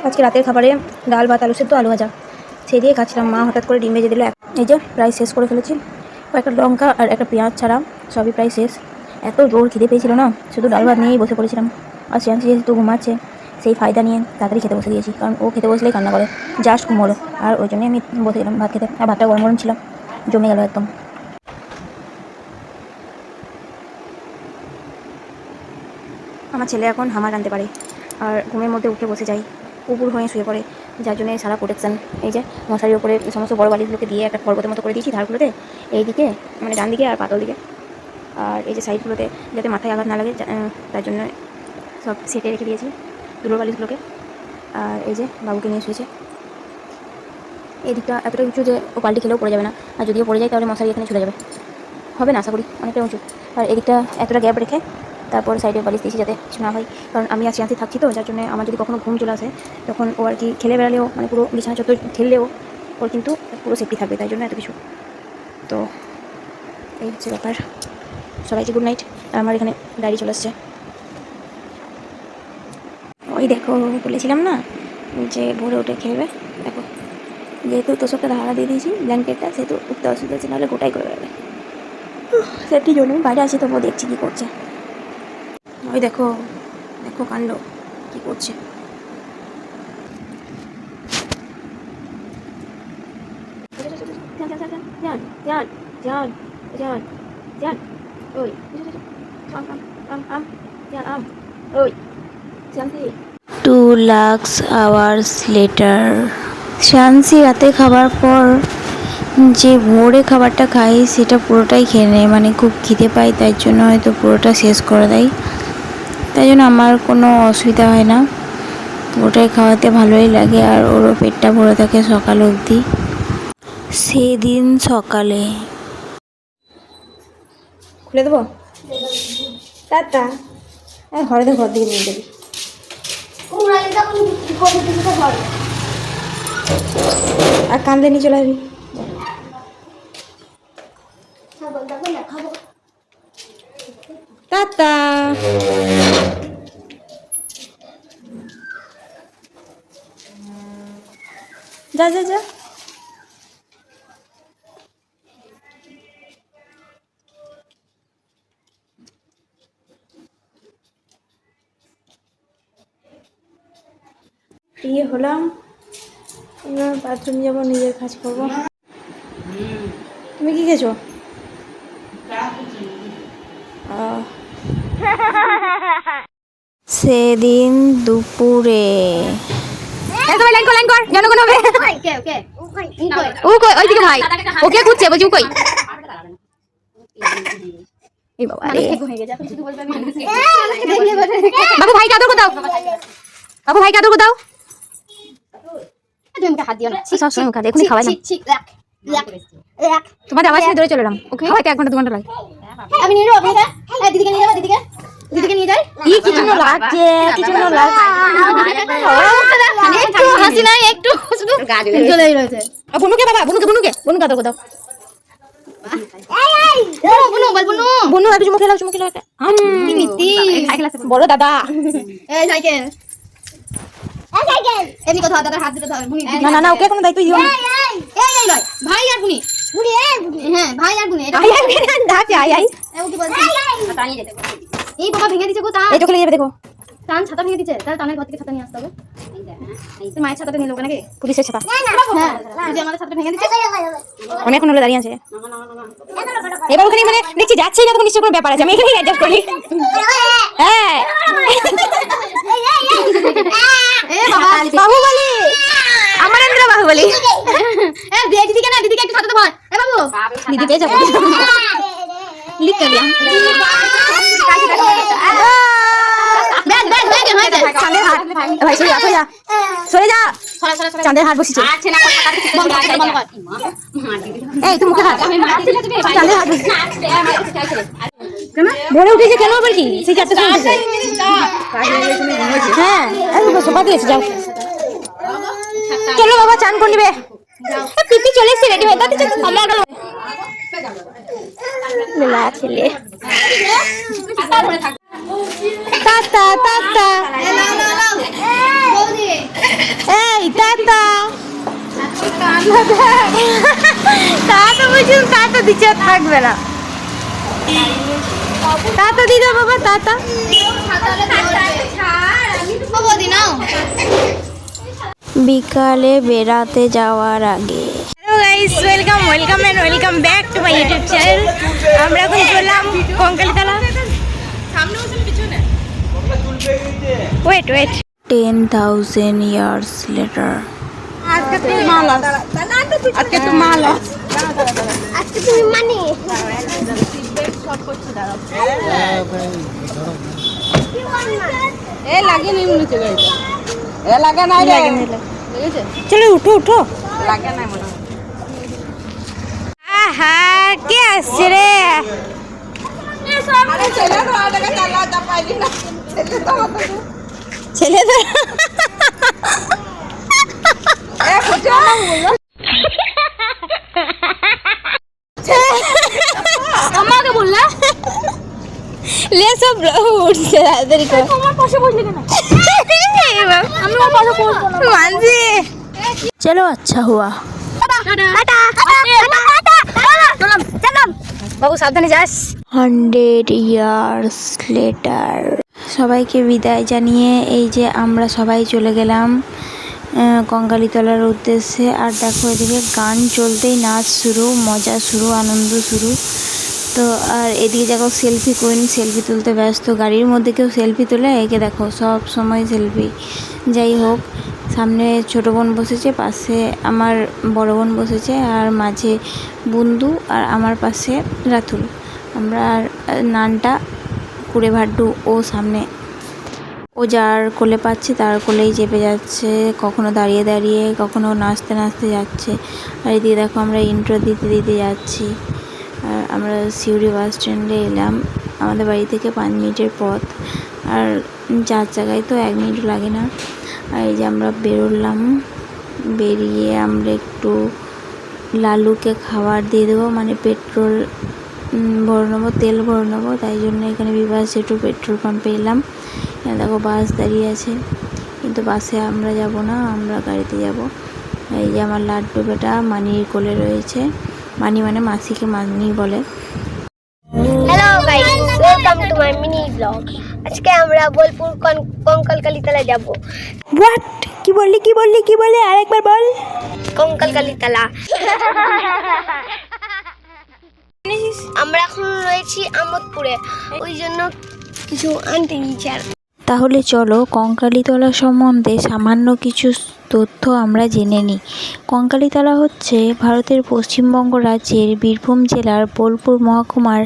আজকে রাতের খাবারে ডাল ভাত আলু সেদ্ধ আলু ভাজা সেই দিয়ে খাচ্ছিলাম। মা হঠাৎ করে ডিম ভেজে দিল। এই যে প্রায় শেষ করে ফেলেছি। একটা লঙ্কা আর একটা পেঁয়াজ ছাড়া সবই প্রায় শেষ। এত জোর খিদে পেয়েছিল না, শুধু ডাল ভাত নিয়েই বসে পড়েছিলাম। আর শ্রেয়াংশী যেহেতু ঘুমাচ্ছে, সেই ফায়দা নিয়ে তাড়াতাড়ি খেতে বসে দিয়েছি, কারণ ও খেতে বসলেই কান্না করে। জাস্ট ঘুমোলো, আর ওই জন্যই আমি বসে গেলাম ভাত খেতে। আর ভাতটা গরম গরম ছিল, জমে গেল একদম। আমার ছেলে এখন হামার আনতে পারে, আর ঘুমের মধ্যে উঠে বসে যায়, কুকুর হয়ে শুয়ে পড়ে, যার জন্য সারা প্রোটেকশান। এই যে মশারির উপরে সমস্ত বড় বালিগুলোকে দিয়ে একটা পর্বতের মতো করে দিয়েছি ধারগুলোতে, এই দিকে মানে ডান দিকে আর পাতল দিকে, আর এই যে সাইডগুলোতে যাতে মাথায় আঘাত না লাগে তার জন্য সব সেটে রেখে দিয়েছি দুলোর বালিশগুলোকে। আর এই যে বাবুকে নিয়ে শুয়েছে। এই দিকটা এতটা উঁচু যে ও পাল্টি খেলেও পড়ে যাবে না, আর যদিও পড়ে যায় তাহলে মশারি এখানে ছুটে যাবে, হবে না আশা করি, অনেকটা উঁচু। আর এদিকটা এতটা গ্যাপ রেখে তারপর সাইডে বালিশ দিয়েছি যাতে কিছু না হয়, কারণ আমি আর শ্রেয়াংশী থাকছি তো, যার জন্য আমার যদি কখনো ঘুম চলে আসে তখন ও আর কি খেলে বেড়ালেও, মানে পুরো বিছানা চত্বর খেললেও ওর কিন্তু পুরো সেফটি থাকবে, তাই জন্য এত কিছু। তো এই হচ্ছে ব্যাপার। সবাইকে গুড নাইট। আর আমার এখানে ডায়েরি চলে আসছে। ওই দেখো, বলেছিলাম না যে ভোরে উঠে খেলবে। দেখো, যেহেতু তোষকটা ধারা দিয়ে দিয়েছি ব্ল্যাঙ্কেটটা, সেহেতু উঠতে অসুবিধা হচ্ছে, নাহলে গোটাই করে বেড়াবে। সেফটির জন্য বাইরে আছি, তবুও দেখছি কী করছে। ওই দেখো, দেখো কাণ্ড কী করছে। Two lux hours later. Shreyanshi রাতে খাবার পর যে ভোরে খাবারটা খাই সেটা পুরোটাই খেয়ে নেয়, মানে খুব খিদে পায়, তাই জন্য হয়তো পুরোটা শেষ করে দেয়। তাই জন্য আমার কোনো অসুবিধা হয় না, পুরোটাই খাওয়াতে ভালোই লাগে, আর ওরও পেটটা ভরে থাকে সকাল অবধি। সেদিন সকালে খুলে দেবো টাটা, ঘরে ঘর দিকে নিয়ে যাবি। আর কান্দে নিয়ে চলে আসবি। টাটা। যা যা যা। ইয়ে হলাম, এবার বাথরুম যাবো, নিজের কাজ করবো। তুমি কি খেয়েছো? সেদিন দুপুরে জনগণ হবে ওইদিকে ভাই, ওকে খুঁজছে, বলছি কই বাবু ভাইকে আদর দাও, বাবু ভাইকে আদর দাও। সবসময় মুখে এখনই খাওয়াই না, তোমাদের আওয়াজ নিয়ে ধরে চলে এলাম। ওকে হয়তো 1 ঘন্টা 2 ঘন্টা লাগে। আমি নিয়ে যাবো দিদিকে নিয়ে যাবো, দিদিকে নিয়ে যাই। কি জন্য লাগছে, কি জন্য লাগছে, একটু হাসি নাই, একটু শুধু চলেই রয়েছে। বুনুকে বাবা, বুনুকে আদর দাও। বুনু একটু চুমু খেলাও, একটা বড় দাদা। এই সাইকেল এমনি কথা, দাদার হাত দিতে হবে। না ওকে কোনো দায়িত্ব দিও না। এই লয় ভাই আর বুনি, হ্যাঁ ভাই আর বুনি, এই বাবা ভেঙে দিছে গো, তা এই চলে যাবে। দেখো টান ছাতা ভেঙে দিচ্ছে, তাহলে টানের ঘর থেকে ছাতা নিয়ে আসতে হবে। মায়ের ছাতাটা নিয়ে লোক নাকি পুলিশের ছাতা, হ্যাঁ আমাদের ছাতাটা ভেঙে দিচ্ছে। অনেকক্ষণ হলে দাঁড়িয়ে আছে। এবার ওখানে মানে দেখছি যাচ্ছেই না, তখন নিশ্চয়ই কোনো ব্যাপার আছে, আমি এখানেই অ্যাডজাস্ট করি। হ্যাঁ বাহুবলি, অমরেন্দ্র বাহুবলি। দিদিকে না, দিদিকে একটু ছাতাতে ভর। এ বাবু দিদিকে যাবো লিখতে দিলাম। সরে যা, চাঁদের হাট বসেছে। এই তুমি মুখে হাত, চাঁদের হাট বসেছে। ভোরে উঠেছে কেন আবার কি? সেই 4টা সময় উঠেছে। হ্যাঁ সোফা দিয়েছে, যাও চলো বাবা চান করে নিবে। পিপি চলে এসছে রেডি হয়ে, তাতে আমার গেল লীলা ছেলে। Tata tata. তা তো বুঝুন, তা তো দিচ্ছে থাকবে না, তা তো দিদা বাবা, তা বিকালে বেড়াতে যাওয়ার আগে। Hello guys, welcome and welcome back to my YouTube channel. আমরা এখন চললাম কঙ্কালীতলা। Wait 10,000 years later. আজকে তুমি মালাস, আজকে তুমি মালাস, আজকে তুমি মানি এ লাগে নি মনে হচ্ছে গাইটা, এ লাগে নাই রে, বুঝেছে? চলো উঠো লাগে নাই মনে। আহা, কে আসছে রে? আরে ছেলে তো আগে চালা যা পাইলি না, ছেলে তো আমাকে ছেলেদের এ খুঁজে না বলো আমাকে বললা ले सब उठছে তাড়াতাড়ি কর। তোমার পাশে বসলি কেন? আমি ওর পাশে বসবো না। मानसी चलो अच्छा हुआ। বাবু সাবধানে যাস। 100 years later সবাইকে বিদায় জানিয়ে এই যে আমরা সবাই চলে গেলাম কঙ্কালীতলার উদ্দেশ্যে। আর দেখো এদিকে গান চলতেই নাচ শুরু, মজা শুরু, আনন্দ শুরু। তো আর এদিকে দেখো সেলফি কুইন সেলফি তুলতে ব্যস্ত, গাড়ির মধ্যে কেউ সেলফি তোলে, একে দেখো সব সময় সেলফি। যাই হোক, সামনে ছোটো বোন বসেছে, পাশে আমার বড় বোন বসেছে, আর মাঝে বন্ধু, আর আমার পাশে রাতুল। আমরা নানটা কুড়ে ভাড্ডু ও সামনে, ও যার কোলে পাচ্ছে তার কোলেই চেপে যাচ্ছে, কখনো দাঁড়িয়ে দাঁড়িয়ে, কখনো নাচতে নাচতে যাচ্ছে। আর এদিকে দেখো আমরা ইন্ট্রো দিতে দিতে যাচ্ছি। আর আমরা সিউড়ি বাস স্ট্যান্ডে এলাম, আমাদের বাড়ি থেকে 5 মিনিটের পথ, আর 4 জায়গায় তো 1 মিনিটও লাগে না। আর এই যে আমরা বেরোলাম, বেরিয়ে আমরা একটু লালুকে খাবার দিয়ে দেবো, মানে পেট্রোল ভরে নেবো, তেল ভরে নেবো, তাই জন্য এখানে বিভাস একটু পেট্রোল পাম্পে এলাম। দেখো বাস দাঁড়িয়ে আছে, কিন্তু বাসে আমরা যাব না, আমরা গাড়িতে যাব। এই যে আমার লাড্ডু বেটা মানির কোলে রয়েছে, মানি মানে মাসিকে মানি বলে। Hello guys, welcome to my mini blog. আজকে আমরা বোলপুর কঙ্কালীতলা যাব। হোয়াট? কি বললি আরেকবার বল। কঙ্কালীতলা আমরা এখন রয়েছি আমোদপুরে, ওই জন্য কিছু আনতে নিয়েছি। আর তাহলে চলো কঙ্কালীতলা সম্বন্ধে সামান্য কিছু তথ্য আমরা জেনে নিই। কঙ্কালীতলা হচ্ছে ভারতের পশ্চিমবঙ্গ রাজ্যের বীরভূম জেলার বোলপুর মহকুমার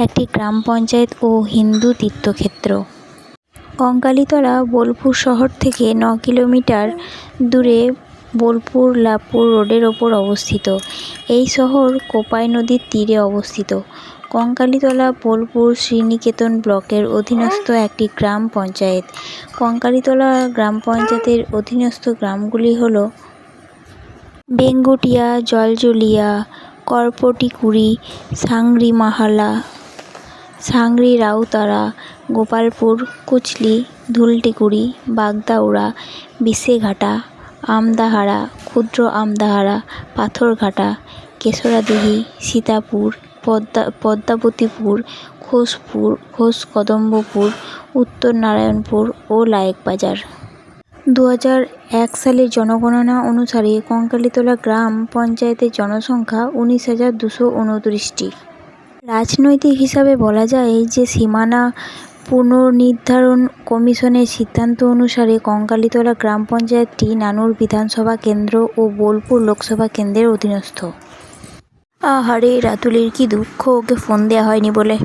একটি গ্রাম পঞ্চায়েত ও হিন্দু তীর্থক্ষেত্র। কঙ্কালীতলা বোলপুর শহর থেকে 9 কিলোমিটার দূরে বোলপুর লাপুর রোডের ওপর অবস্থিত। এই শহর কোপাই নদীর তীরে অবস্থিত। কঙ্কালীতলা বোলপুর শ্রীনিকেতন ব্লকের অধীনস্থ একটি গ্রাম পঞ্চায়েত। কঙ্কালীতলা গ্রাম পঞ্চায়েতের অধীনস্থ গ্রামগুলি হল বেঙ্গুটিয়া, জলজলিয়া, করপটিকুড়ি, সাংরি মাহালা, সাংরি রাউতারা, গোপালপুর, কুচলি, ধুলটিকুড়ি, বাগদাউড়া, বিশেঘাটা, আমদাহারা, ক্ষুদ্র আমদাহারা, পাথরঘাটা, কেশরাদিঘি, সীতাপুর, পদ্মাবতীপুর, ঘোষকদম্বপুর, উত্তর নারায়ণপুর ও লায়েকবাজার। 2001 সালের জনগণনা অনুসারে কঙ্কালীতলা গ্রাম পঞ্চায়েতের জনসংখ্যা 19,229টি। রাজনৈতিক হিসাবে বলা যায় যে সীমানা পুনর্নির্ধারণ কমিশনের সিদ্ধান্ত অনুসারে কঙ্কালীতলা গ্রাম পঞ্চায়েতটি নানুর বিধানসভা কেন্দ্র ও বোলপুর লোকসভা কেন্দ্রের অধীনস্থ। আহারে রাতুলের কি দুঃখ, ওকে ফোন দেওয়া হয়নি বলে।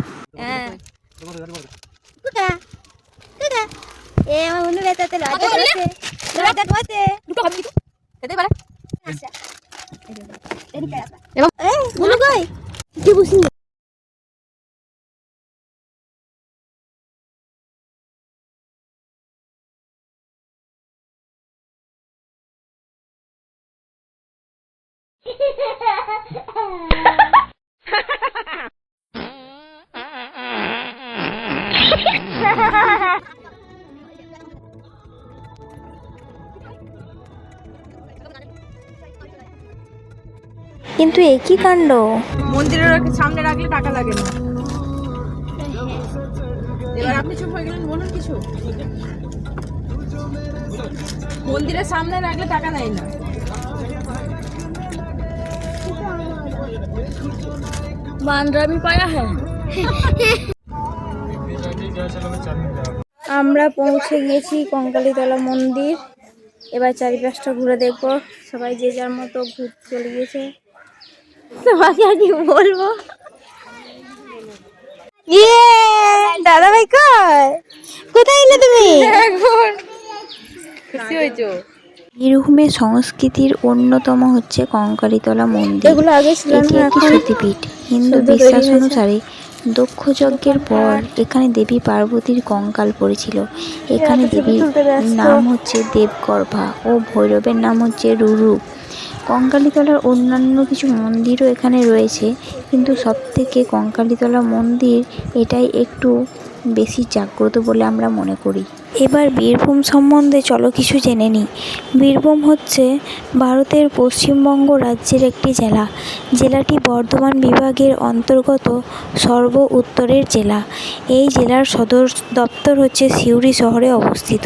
কিন্তু একই কাণ্ড। মন্দিরের সামনে রাখলে টাকা লাগে না। এবার আপনি চুপ হয়ে গেলেন, বলুন কিছু। মন্দিরের সামনে রাখলে টাকা নেয় না। মানরামি পায়া হ্যাঁ। আমরা পৌঁছে গিয়েছি কঙ্কালীতলা মন্দির। এবার চারিপাশটা ঘুরে দেখবো। সবাই যে যার মতো ঘুরতে চলে গিয়েছে। তোমাকে আর কি বলবো। দাদা ভাই কোথায় এলে তুমি? খুশি হয়েছো? বীরভূমের সংস্কৃতির অন্যতম হচ্ছে কঙ্কালীতলা মন্দির। এগুলো আগে ছিল এটি না, একটি এখন সতীপীঠ। হিন্দু সদ্য তৈরি বিশ্বাস হয়েছে। অনুসারে দক্ষ যজ্ঞের পর এখানে দেবী পার্বতীর কঙ্কাল পড়েছিল। এখানে এরা তো ছবি দেবীর তুলতে ব্যস্ত। নাম হচ্ছে দেবগর্ভা ও ভৈরবের নাম হচ্ছে রুরুপ। কঙ্কালীতলার অন্যান্য কিছু মন্দিরও এখানে রয়েছে, কিন্তু সবথেকে কঙ্কালীতলা মন্দির এটাই একটু বেশি জাগ্রত বলে আমরা মনে করি। এবার বীরভূম সম্বন্ধে চলো কিছু জেনে নিই। বীরভূম হচ্ছে ভারতের পশ্চিমবঙ্গ রাজ্যের একটি জেলা। জেলাটি বর্ধমান বিভাগের অন্তর্গত সর্ব উত্তরের জেলা। এই জেলার সদর দপ্তর হচ্ছে সিউড়ি শহরে অবস্থিত।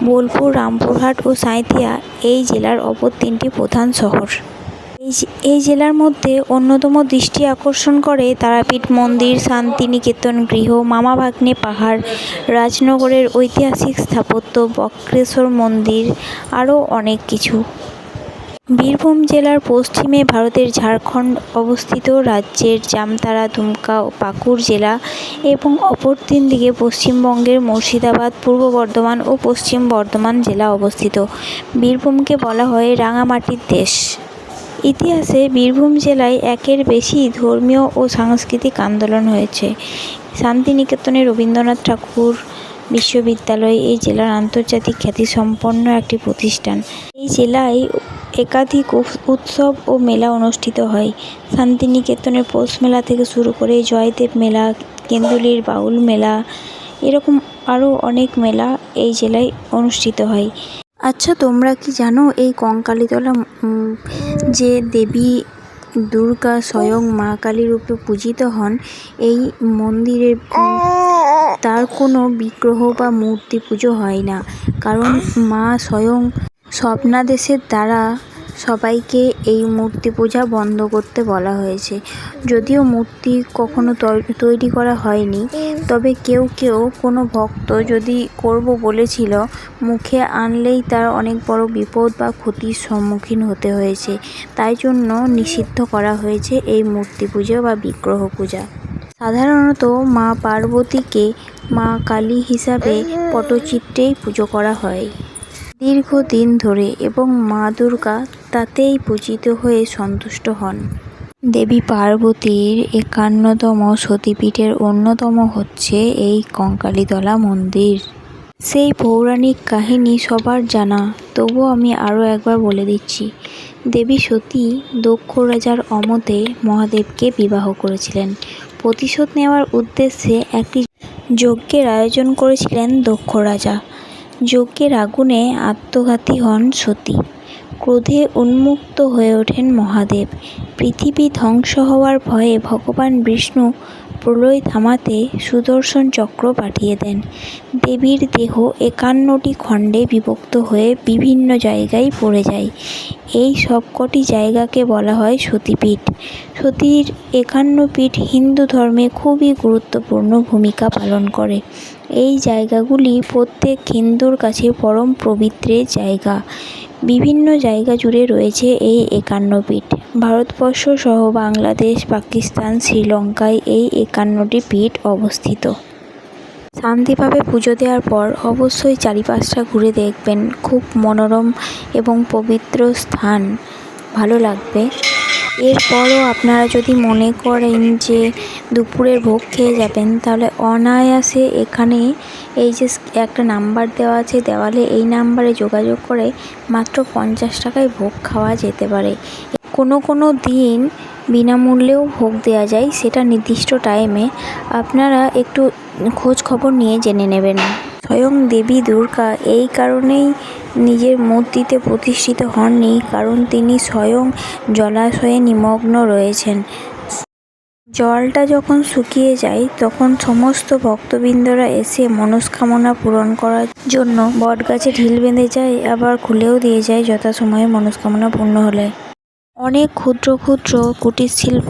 বোলপুর, রামপুরহাট ও সাঁইথিয়া এই জেলার অপর তিনটি প্রধান শহর। এই জেলার মধ্যে অন্যতম দৃষ্টি আকর্ষণ করে তারাপীঠ মন্দির, শান্তিনিকেতন গৃহ, মামা ভাগ্নে পাহাড়, রাজনগরের ঐতিহাসিক স্থাপত্য, বক্রেশ্বর মন্দির, আরও অনেক কিছু। বীরভূম জেলার পশ্চিমে ভারতের ঝাড়খণ্ড অবস্থিত, রাজ্যের জামতারা, দুমকা ও পাকুড় জেলা, এবং অপর তিন দিকে পশ্চিমবঙ্গের মুর্শিদাবাদ, পূর্ব বর্ধমান ও পশ্চিম বর্ধমান জেলা অবস্থিত। বীরভূমকে বলা হয় রাঙামাটির দেশ। ইতিহাসে বীরভূম জেলায় একের বেশি ধর্মীয় ও সাংস্কৃতিক আন্দোলন হয়েছে। শান্তিনিকেতনে রবীন্দ্রনাথ ঠাকুর বিশ্ববিদ্যালয় এই জেলার আন্তর্জাতিক খ্যাতিসম্পন্ন একটি প্রতিষ্ঠান। এই জেলায় একাধিক উৎসব ও মেলা অনুষ্ঠিত হয়। শান্তিনিকেতনের পৌষ মেলা থেকে শুরু করে জয়দেব মেলা, কেন্দুলির বাউল মেলা, এরকম আরও অনেক মেলা এই জেলায় অনুষ্ঠিত হয়। আচ্ছা, তোমরা কি জানো এই কঙ্কালীতলা যে দেবী দুর্গা স্বয়ং মা কালী রূপে পূজিত হন, এই মন্দিরে তার কোনো বিগ্রহ বা মূর্তি পুজো হয় না, কারণ মা স্বয়ং স্বপ্নাদেশের দ্বারা সবাইকে এই মূর্তি পূজা বন্ধ করতে বলা হয়েছে। যদিও মূর্তি কখনো তৈরি করা হয়নি, তবে কেউ কোনো ভক্ত যদি করব বলেছিল, মুখে আনলেই তার অনেক বড় বিপদ বা ক্ষতির সম্মুখীন হতে হয়েছে। তাই জন্য নিষিদ্ধ করা হয়েছে এই মূর্তি পুজো বা বিগ্রহ পূজা। সাধারণত মা পার্বতীকে মা কালী হিসাবে পটচিত্রেই পুজো করা হয় দীর্ঘদিন ধরে, এবং মা দুর্গা তাতেই পূজিত হয়ে সন্তুষ্ট হন। দেবী পার্বতীর 51তম সতীপীঠের অন্যতম হচ্ছে এই কঙ্কালীতলা মন্দির। সেই পৌরাণিক কাহিনী সবার জানা, তবুও আমি আরও একবার বলে দিচ্ছি। দেবী সতী দক্ষ রাজার অমতে মহাদেবকে বিবাহ করেছিলেন। প্রতিশোধ নেওয়ার উদ্দেশ্যে একটি যজ্ঞের আয়োজন করেছিলেন দক্ষ রাজা। যজ্ঞের আগুনে আত্মঘাতী হন সতী। ক্রোধে উন্মুক্ত হয়ে ওঠেন মহাদেব। পৃথিবী ধ্বংস হওয়ার ভয়ে ভগবান বিষ্ণু প্রলয় থামাতে সুদর্শন চক্র পাঠিয়ে দেন। দেবীর দেহ 51টি খণ্ডে বিভক্ত হয়ে বিভিন্ন জায়গায় পড়ে যায়। এই সবকটি জায়গাকে বলা হয় সতীপীঠ। সতীর 51 পীঠ হিন্দু ধর্মে খুবই গুরুত্বপূর্ণ ভূমিকা পালন করে। এই জায়গাগুলি প্রত্যেক হিন্দুর কাছে পরম পবিত্রের জায়গা। বিভিন্ন জায়গা জুড়ে রয়েছে এই 51 পীঠ। ভারতবর্ষ সহ বাংলাদেশ, পাকিস্তান, শ্রীলঙ্কায় এই 51টি পীঠ অবস্থিত। শান্তিভাবে পুজো দেওয়ার পর অবশ্যই চারিপাশটা ঘুরে দেখবেন। খুব মনোরম এবং পবিত্র স্থান, ভালো লাগবে। এরপরও আপনারা যদি মনে করেন যে দুপুরের ভোগ খেয়ে যাবেন, তাহলে অনায়াসে এখানে এই যে একটা নাম্বার দেওয়া আছে দেওয়ালে, এই নাম্বারে যোগাযোগ করে মাত্র 50 টাকায় ভোগ খাওয়া যেতে পারে। কোনো দিন বিনামূল্যেও ভোগ দেওয়া যায়, সেটা নির্দিষ্ট টাইমে। আপনারা একটু খোঁজ খবর নিয়ে জেনে নেবেন। স্বয়ং দেবী দুর্গা এই কারণেই নিজের মূর্তিতে প্রতিষ্ঠিত হননি, কারণ তিনি স্বয়ং জলাশয়ে নিমগ্ন রয়েছেন। জলটা যখন শুকিয়ে যায় তখন সমস্ত ভক্তবৃন্দরা এসে মনস্কামনা পূরণ করার জন্য বটগাছে ঢিল বেঁধে যায়, আবার খুলেও দিয়ে যায় যথাসময়ে মনস্কামনা পূর্ণ হলে। অনেক ক্ষুদ্র ক্ষুদ্র কুটির শিল্প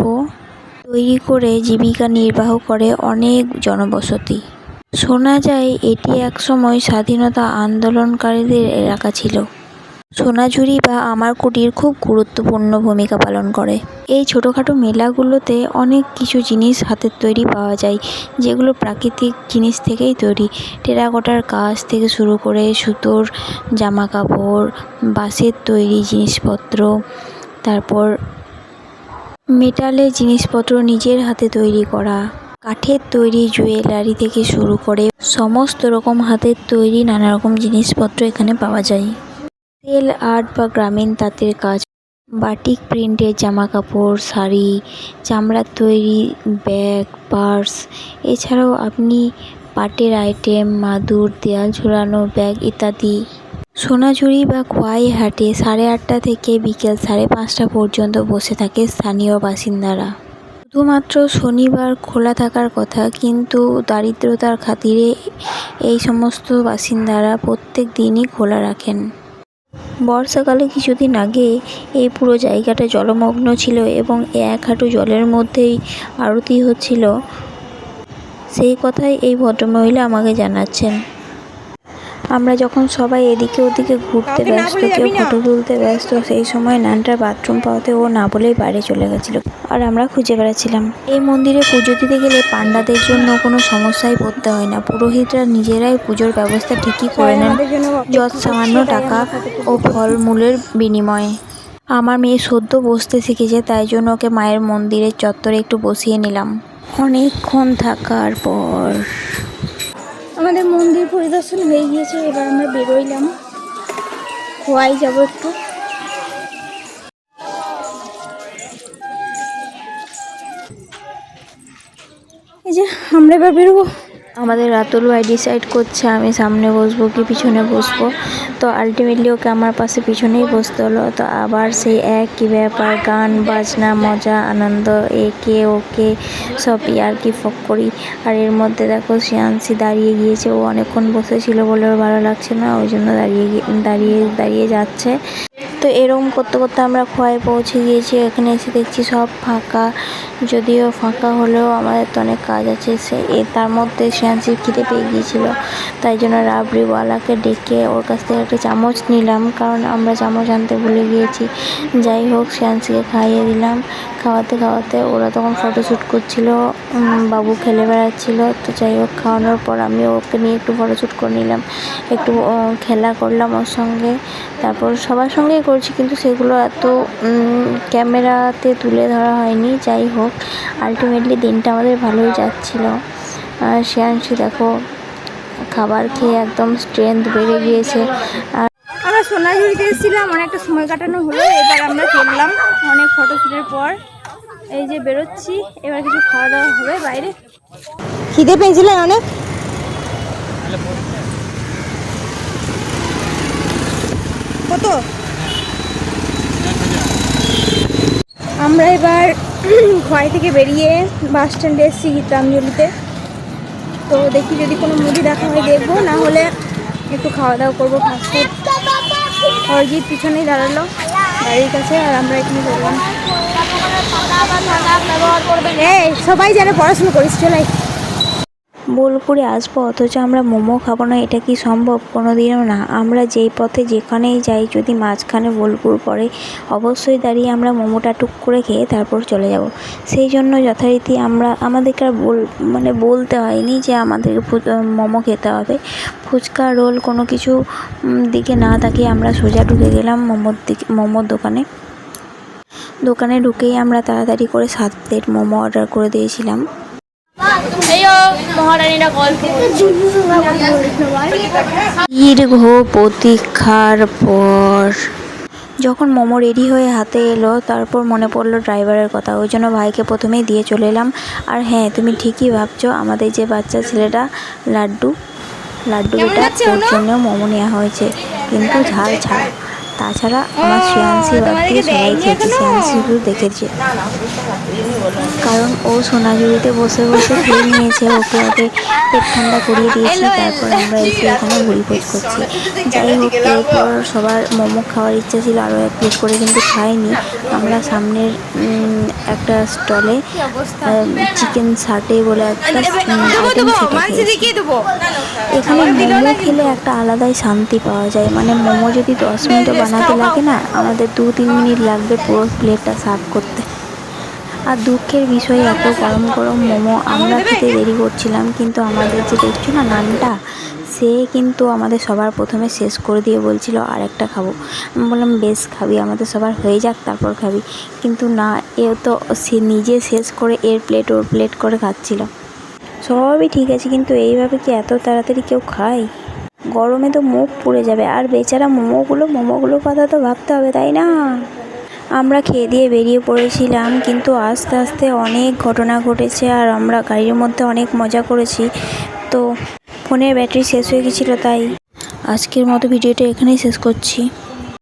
তৈরি করে জীবিকা নির্বাহ করে অনেক জনবসতি। শোনা যায় এটি একসময় স্বাধীনতা আন্দোলনকারীদের এলাকা ছিল। সোনাঝুরি বা আমার কুটির খুব গুরুত্বপূর্ণ ভূমিকা পালন করে। এই ছোটোখাটো মেলাগুলোতে অনেক কিছু জিনিস হাতের তৈরি পাওয়া যায়, যেগুলো প্রাকৃতিক জিনিস থেকেই তৈরি। টেরাকোটার কাজ থেকে শুরু করে সুতোর জামা কাপড়, বাঁশের তৈরি জিনিসপত্র, তারপর মেটালের জিনিসপত্র নিজের হাতে তৈরি করা, কাঠের তৈরি জুয়েলারি থেকে শুরু করে সমস্ত রকম হাতের তৈরি নানা রকম জিনিসপত্র এখানে পাওয়া যায়। তেল আর্ট বা গ্রামীণ তাঁতের কাজ, বাটিক প্রিন্টের জামা কাপড়, শাড়ি, চামড়ার তৈরি ব্যাগ, পার্স, এছাড়াও আপনি পাটের আইটেম, মাদুর, দেয়াল ঝোলানো ব্যাগ ইত্যাদি। সোনাঝুরি বা খোয়াই হাটে 8:30 থেকে বিকেল 5:30 পর্যন্ত বসে থাকে স্থানীয় বাসিন্দারা। শুধুমাত্র শনিবার খোলা থাকার কথা, কিন্তু দারিদ্রতার খাতিরে এই সমস্ত বাসিন্দারা প্রত্যেক দিনই খোলা রাখেন। বর্ষাকালে কিছুদিন আগে এই পুরো জায়গাটা জলমগ্ন ছিল এবং 1 হাঁটু জলের মধ্যেই আরতি হচ্ছিল, সেই কথাই এই ভদ্রমহিলা আমাকে জানাচ্ছেন। আমরা যখন সবাই এদিকে ওদিকে ঘুরতে ব্যস্ত, কেউ ফটো তুলতে ব্যস্ত, সেই সময় নানটার বাথরুম পাওয়াতে ও না বলেই বাইরে চলে গেছিল আর আমরা খুঁজে বেড়াচ্ছিলাম। এই মন্দিরে পুজো দিতে গেলে পান্ডাদের জন্য কোনো সমস্যায় পড়তে হয় না। পুরোহিতরা নিজেরাই পুজোর ব্যবস্থা ঠিকই করে নেন, যৎ সামান্য টাকা ও ফলমূলের বিনিময়ে। আমার মেয়ে সদ্য বসতে শিখেছে, তাই জন্য ওকে মায়ের মন্দিরের চত্বরে একটু বসিয়ে নিলাম। অনেকক্ষণ থাকার পর আমাদের মন্দির পরিদর্শন হয়ে গিয়েছে। এবার আমরা বেরোইলাম, খোয়াই যাবো একটু। এই যে আমরা এবার বেরোবো। আমাদের রাতুল ভাই ডিসাইড করছে আমি সামনে বসবো কি পিছনে বসবো, তো আলটিমেটলি ওকে আমার পাশে পিছনেই বসতে হলো। তো আবার সেই একই ব্যাপার, গান বাজনা মজা আনন্দ, একে ওকে সব ইয়ার্কি ফক্করি। আর এর মধ্যে দেখো শ্রেয়াংশী দাঁড়িয়ে গিয়েছে, ও অনেকক্ষণ বসেছিল বলে ওর ভালো লাগছে না, ওই জন্য দাঁড়িয়ে যাচ্ছে। তো এরকম করতে করতে আমরা খোয়াই পৌঁছে গিয়েছি। এখানে এসে দেখছি সব ফাঁকা, যদিও ফাঁকা হলেও আমাদের তো অনেক কাজ আছে। তার মধ্যে শ্রেয়াংশীর খিদে পেয়ে গিয়েছিল, তাই জন্য রাবড়িওয়ালাকে ডেকে ওর কাছ থেকে একটা চামচ নিলাম, কারণ আমরা চামচ আনতে ভুলে গিয়েছি। যাই হোক, শ্রেয়াংশীকে খাইয়ে দিলাম। খাওয়াতে খাওয়াতে ওরা তখন ফটোশ্যুট করছিল, বাবু খেলে বেড়াচ্ছিল। তো যাই হোক, খাওয়ানোর পর আমি ওকে নিয়ে একটু ফটোশ্যুট করে নিলাম, একটু খেলা করলাম ওর সঙ্গে। তারপর সবার সঙ্গেই করছি, কিন্তু সেগুলো এত ক্যামেরাতে তুলে ধরা হয়নি। যাই হোক, আলটিমেটলি দিনটা আমাদের ভালোই যাচ্ছিল। আর শ্রেয়াংশী দেখো খাবার খেয়ে একদম স্ট্রেংথ বেড়ে গিয়েছে। আর আমরা সোনাঝুরিতে এসেছিলাম, অনেকটা সময় কাটানো হলো। এবার আমরা চললাম অনেক ফটোশ্যুটের পর, এই যে বেরোচ্ছি। এবার কিছু খাওয়া দাওয়া হবে বাইরে। খিদে পেয়েছিলেন অনেক? কত? আমরা এবার খোয়াই থেকে বেরিয়ে বাস স্ট্যান্ডে এসেছি গীতাঞ্জলিতে। তো দেখি যদি কোনো মুভি দেখা হয় দেখবো, না হলে একটু খাওয়া দাওয়া করবো ফাস্টফুড। অরিজিৎ পিছনেই দাঁড়ালো বাড়ির কাছে, আর আমরা এখানে চললাম। সবাই যেন পড়াশুনো করিস, চলে। বোলপুরে আসবো অথচ আমরা মোমো খাবো না, এটা কি সম্ভব? কোনোদিনও না। আমরা যেই পথে যেখানেই যাই, যদি মাঝখানে বোলপুর পড়ে, অবশ্যই দাঁড়িয়ে আমরা মোমোটা টুক করে খেয়ে তারপর চলে যাব। সেই জন্য যথারীতি আমাদেরকে আর বলতে হয়নি যে আমাদেরকে মোমো খেতে হবে। ফুচকা রোল কোনো কিছু দিকে না তাকিয়ে আমরা সোজা ঢুকে গেলাম মোমোর দোকানে ঢুকেই আমরা তাড়াতাড়ি করে 7 প্লেট মোমো অর্ডার করে দিয়েছিলাম। দীর্ঘ প্রতীক্ষার পর যখন মোমো রেডি হয়ে হাতে এলো, তারপর মনে পড়লো ড্রাইভারের কথা, ওই জন্য ভাইকে প্রথমেই দিয়ে চলে এলাম। আর হ্যাঁ, তুমি ঠিকই ভাবছো, আমাদের যে বাচ্চা ছেলেটা লাড্ডু, লাড্ডু যেটা ওর জন্য মোমো নেওয়া হয়েছে, কিন্তু ঝাল ছাড়া। তাছাড়া আমার শ্রেয়াংশী বাদ দিয়ে সবাই খেয়েছে, শ্রেয়াংশী শুধু দেখেছে, কারণ ও সোনাঝুরিতে বসে বসে খেয়ে নিয়েছে। ওকে আগে পেট ঠান্ডা করিয়ে দিয়েছি, তারপর আমরা এসে এখানে ঘুরি পোজ করছি। যাই হোক, এরপর সবার মোমো খাওয়ার ইচ্ছা ছিল আরও এক প্লেট করে, কিন্তু খাইনি। আমরা সামনের একটা স্টলে চিকেন সাটে বলে একটা আইটেম, সেটা খেয়েছি। এখানে মোমো খেলে একটা আলাদাই শান্তি পাওয়া যায়, মানে মোমো যদি 10 মিনিটও বানাতে লাগে না, আমাদের 2-3 মিনিট লাগবে পুরো প্লেটটা সার্ভ করতে। আর দুঃখের বিষয়, এত গরম গরম মোমো আমরা খেতে দেরি করছিলাম, কিন্তু আমাদের যে দেখছো না নানটা, সে কিন্তু আমাদের সবার প্রথমে শেষ করে দিয়ে বলছিল আর একটা খাবো। আমি বললাম বেশ খাবি, আমাদের সবার হয়ে যাক তারপর খাবি, কিন্তু না, এ তো সে নিজে শেষ করে এর প্লেট ওর প্লেট করে খাচ্ছিল। সবই ঠিক আছে, কিন্তু এইভাবে কি এত তাড়াতাড়ি কেউ খায়? গরমে তো মুখ পুড়ে যাবে। আর বেচারা মোমোগুলোর কথা তো ভাবতে হবে, তাই না? আমরা খেয়ে দিয়ে বেরিয়ে পড়েছিলাম, কিন্তু আস্তে আস্তে অনেক ঘটনা ঘটেছে, আর আমরা গাড়ির মধ্যে অনেক মজা করেছি। তো ফোনের ব্যাটারি শেষ হয়ে গেছিলো, তাই আজকের মতো ভিডিওটা এখানেই শেষ করছি।